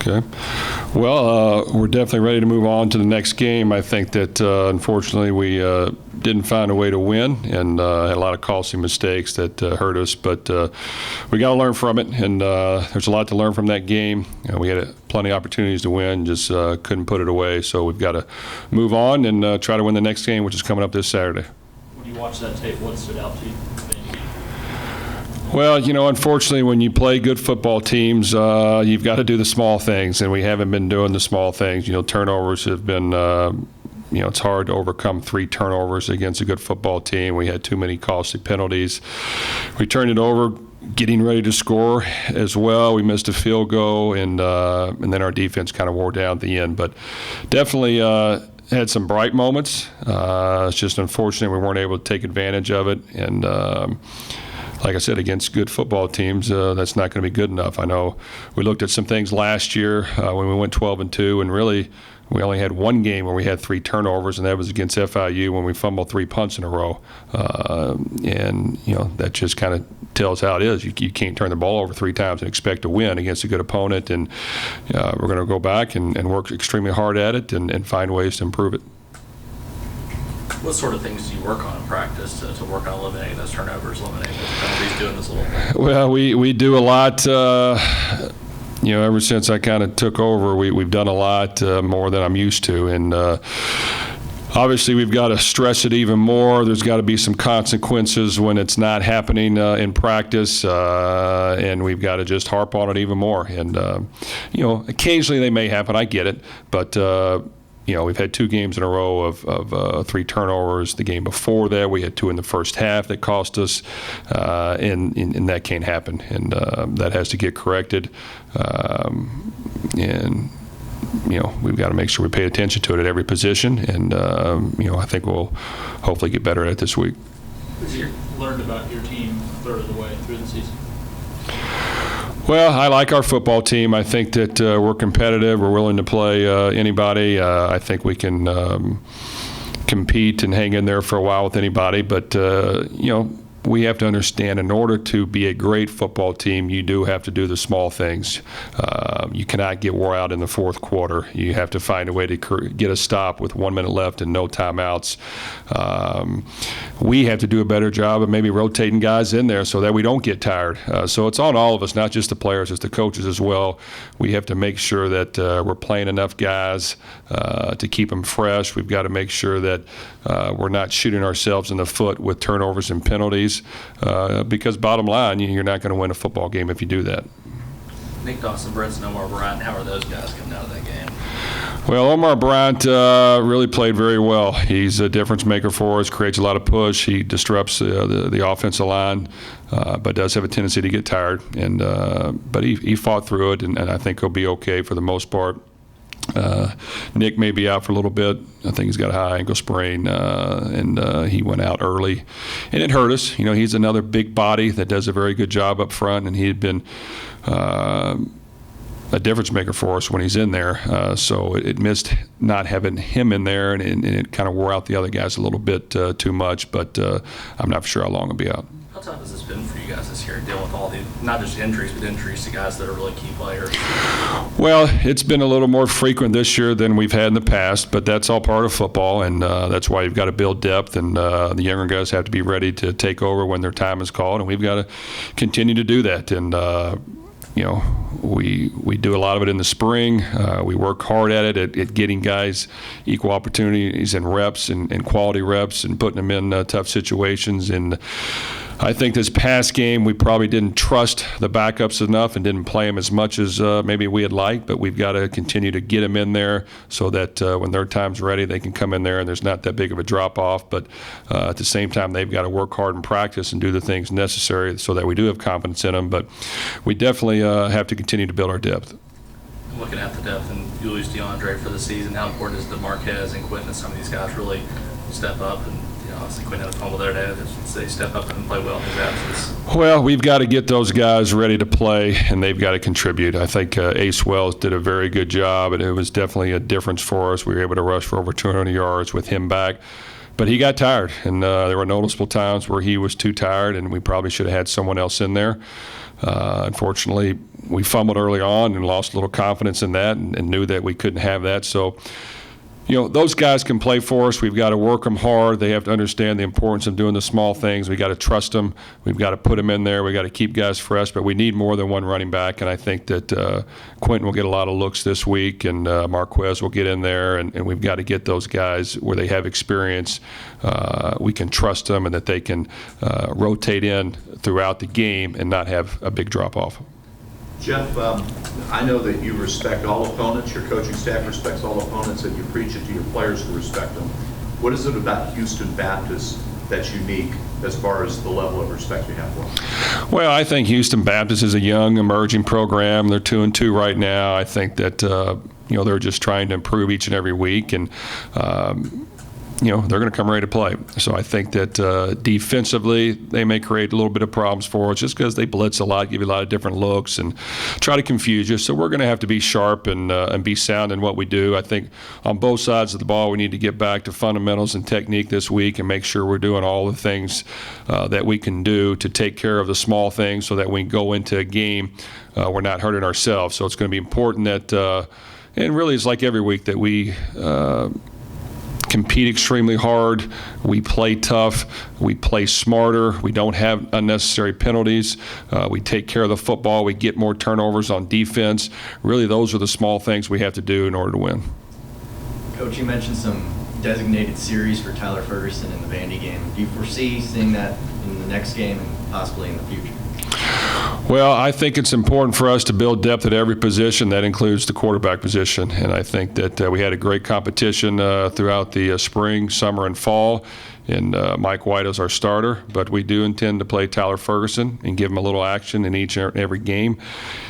Okay. Well, we're definitely ready to move on to the next game. I think that, unfortunately, we didn't find a way to win and had a lot of costly mistakes that hurt us. But we got to learn from it, and there's a lot to learn from that game. We had plenty of opportunities to win, just couldn't put it away. So we've got to move on and try to win the next game, which is coming up this Saturday. When you watch that tape, what stood out to you? Well, unfortunately, when you play good football teams, you've got to do the small things, and we haven't been doing the small things. Turnovers have been, it's hard to overcome 3 turnovers against a good football team. We had too many costly penalties. We turned it over getting ready to score as well. We missed a field goal, and then our defense kind of wore down at the end. But definitely had some bright moments. It's just unfortunate we weren't able to take advantage of it, and like I said, against good football teams, that's not going to be good enough. I know we looked at some things last year when we went 12-2, and really we only had one game where we had 3 turnovers, and that was against FIU when we fumbled 3 punts in a row. And that just kind of tells how it is. You can't turn the ball over 3 times and expect to win against a good opponent. And we're going to go back and work extremely hard at it and find ways to improve it. What sort of things do you work on in practice to work on eliminating those turnovers, eliminating those penalties, doing this a little bit? Well, we do a lot. Ever since I kind of took over, we've done a lot more than I'm used to. And obviously, we've got to stress it even more. There's got to be some consequences when it's not happening in practice, and we've got to just harp on it even more. And, occasionally they may happen. I get it. But we've had 2 games in a row of 3 turnovers. The game before that, we had 2 in the first half that cost us, and that can't happen. And that has to get corrected. We've got to make sure we pay attention to it at every position. And, I think we'll hopefully get better at it this week. What have you learned about your team a third of the way through the season? Well, I like our football team. I think that we're competitive. We're willing to play anybody. I think we can compete and hang in there for a while with anybody. But, we have to understand in order to be a great football team, you do have to do the small things. You cannot get wore out in the fourth quarter. You have to find a way to get a stop with 1 minute left and no timeouts. We have to do a better job of maybe rotating guys in there so that we don't get tired. So it's on all of us, not just the players, it's the coaches as well. We have to make sure that we're playing enough guys to keep them fresh. We've got to make sure that we're not shooting ourselves in the foot with turnovers and penalties. Because bottom line, you're not going to win a football game if you do that. Nick Dawson, Brent's Omar Bryant, how are those guys coming out of that game? Well, Omar Bryant really played very well. He's a difference maker for us, creates a lot of push. He disrupts the offensive line, but does have a tendency to get tired. And but he fought through it, and I think he'll be okay for the most part. Nick may be out for a little bit. I think he's got a high ankle sprain, and he went out early, and it hurt us. He's another big body that does a very good job up front, and he had been a difference maker for us when he's in there. So it missed not having him in there, and it kind of wore out the other guys a little bit too much. But I'm not sure how long he'll be out. How tough has this been for you guys this year, dealing with all the, not just injuries, but injuries to guys that are really key players? Well, it's been a little more frequent this year than we've had in the past, but that's all part of football, and that's why you've got to build depth, and the younger guys have to be ready to take over when their time is called, and we've got to continue to do that. And we do a lot of it in the spring. We work hard at it, at getting guys equal opportunities and reps and quality reps and putting them in tough situations. And I think this past game we probably didn't trust the backups enough and didn't play them as much as maybe we had liked, but we've got to continue to get them in there so that when their time's ready, they can come in there and there's not that big of a drop-off. But at the same time, they've got to work hard in practice and do the things necessary so that we do have confidence in them. But we definitely have to continue to build our depth. Looking at the depth, and you lose DeAndre for the season, how important is it that Marquez and Quentin and some of these guys really step up? And obviously Quentin had a fumble there today. They step up and play well in his absence. Well, we've got to get those guys ready to play, and they've got to contribute. I think Ace Wells did a very good job, and it was definitely a difference for us. We were able to rush for over 200 yards with him back. But he got tired, and there were noticeable times where he was too tired, and we probably should have had someone else in there. Unfortunately, we fumbled early on and lost a little confidence in that, and knew that we couldn't have that. So, those guys can play for us. We've got to work them hard. They have to understand the importance of doing the small things. We got to trust them. We've got to put them in there. We got to keep guys fresh. But we need more than one running back, and I think that Quentin will get a lot of looks this week, and Marquez will get in there, and we've got to get those guys where they have experience. We can trust them, and that they can rotate in throughout the game and not have a big drop-off. Jeff, I know that you respect all opponents, your coaching staff respects all opponents, and you preach it to your players to respect them. What is it about Houston Baptist that's unique as far as the level of respect you have for them? Well, I think Houston Baptist is a young, emerging program. They're 2-2 right now. I think that they're just trying to improve each and every week, and they're going to come ready to play. So I think that defensively, they may create a little bit of problems for us just because they blitz a lot, give you a lot of different looks, and try to confuse you. So we're going to have to be sharp and be sound in what we do. I think on both sides of the ball, we need to get back to fundamentals and technique this week and make sure we're doing all the things that we can do to take care of the small things so that when we go into a game, we're not hurting ourselves. So it's going to be important that, and really it's like every week, that we compete extremely hard, we play tough, we play smarter, we don't have unnecessary penalties, we take care of the football, we get more turnovers on defense. Really, those are the small things we have to do in order to win. Coach, you mentioned some designated series for Tyler Ferguson in the Vandy game. Do you foresee seeing that in the next game and possibly in the future? Well, I think it's important for us to build depth at every position. That includes the quarterback position. And I think that we had a great competition throughout the spring, summer, and fall. And Mike White is our starter. But we do intend to play Tyler Ferguson and give him a little action in each and every game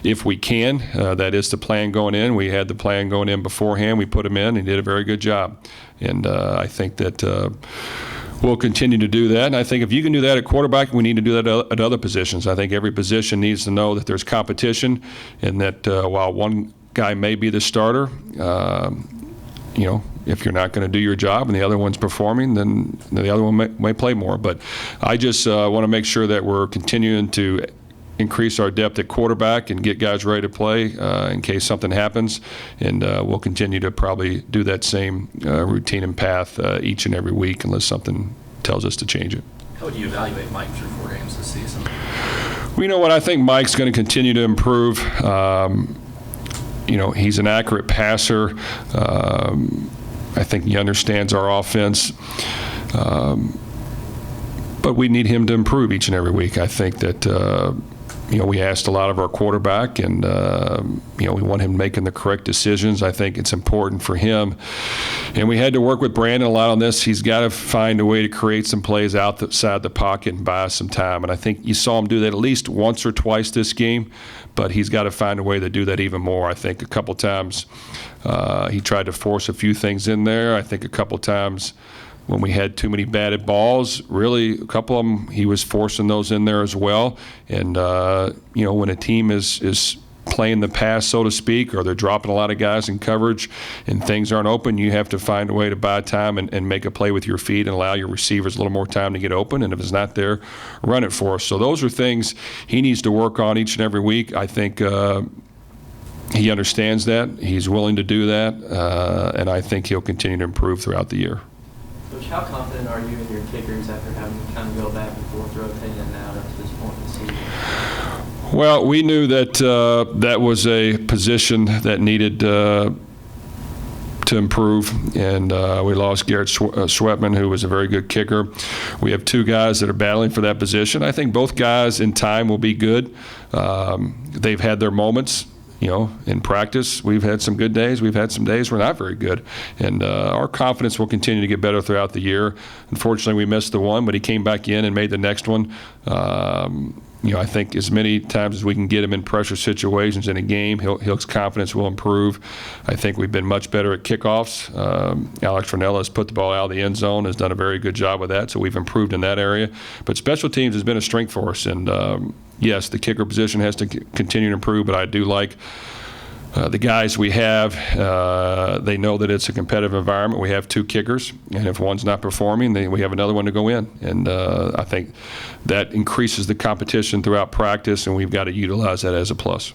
if we can. That is the plan going in. We had the plan going in beforehand. We put him in and he did a very good job. And I think that we'll continue to do that. And I think if you can do that at quarterback, we need to do that at other positions. I think every position needs to know that there's competition, and that while one guy may be the starter, if you're not going to do your job and the other one's performing, then the other one may play more. But I just want to make sure that we're continuing to increase our depth at quarterback and get guys ready to play in case something happens. And we'll continue to probably do that same routine and path each and every week unless something tells us to change it. How would you evaluate Mike through 4 games this season? Well, you know what? I think Mike's going to continue to improve. He's an accurate passer. I think he understands our offense. But we need him to improve each and every week. I think that we asked a lot of our quarterback, and we want him making the correct decisions. I think it's important for him. And we had to work with Brandon a lot on this. He's got to find a way to create some plays outside the pocket and buy us some time. And I think you saw him do that at least once or twice this game, but he's got to find a way to do that even more. I think a couple times he tried to force a few things in there. I think a couple times when we had too many batted balls, really a couple of them, he was forcing those in there as well. And, when a team is playing the pass, so to speak, or they're dropping a lot of guys in coverage and things aren't open, you have to find a way to buy time and make a play with your feet and allow your receivers a little more time to get open. And if it's not there, run it for us. So those are things he needs to work on each and every week. I think he understands that. He's willing to do that. And I think he'll continue to improve throughout the year. Coach, how confident are you in your kickers after having to kind of go back and forth, rotating in and out up to this point in the season? Well, we knew that that was a position that needed to improve, and we lost Garrett Schwetman, who was a very good kicker. We have 2 guys that are battling for that position. I think both guys in time will be good. They've had their moments. In practice, we've had some good days. We've had some days we're not very good. And our confidence will continue to get better throughout the year. Unfortunately, we missed the one, but he came back in and made the next one. I think as many times as we can get him in pressure situations in a game, his confidence will improve. I think we've been much better at kickoffs. Alex Ranella has put the ball out of the end zone, has done a very good job with that, so we've improved in that area. But special teams has been a strength for us. And yes, the kicker position has to continue to improve, but I do like the guys we have, they know that it's a competitive environment. We have 2 kickers, and if one's not performing, then we have another one to go in. And I think that increases the competition throughout practice, and we've got to utilize that as a plus.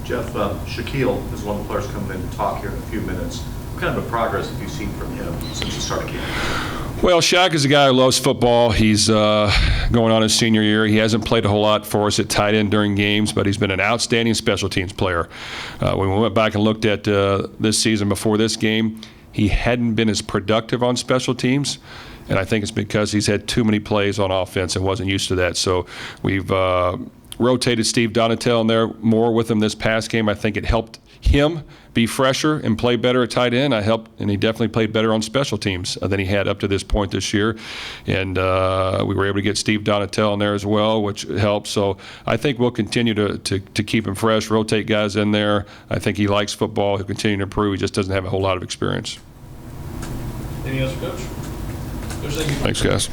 Jeff, Shaquille is one of the players coming in to talk here in a few minutes. What kind of a progress have you seen from him since the start of camp? Well, Shaq is a guy who loves football. He's going on his senior year. He hasn't played a whole lot for us at tight end during games, but he's been an outstanding special teams player. When we went back and looked at this season before this game, he hadn't been as productive on special teams, and I think it's because he's had too many plays on offense and wasn't used to that. So we've rotated Steve Donatel in there more with him this past game. I think it helped him be fresher and play better at tight end. And he definitely played better on special teams than he had up to this point this year. And we were able to get Steve Donatel in there as well, which helped. So I think we'll continue to keep him fresh, rotate guys in there. I think he likes football. He'll continue to improve. He just doesn't have a whole lot of experience. Anything else, Coach? Coach, thank you. Thanks, guys.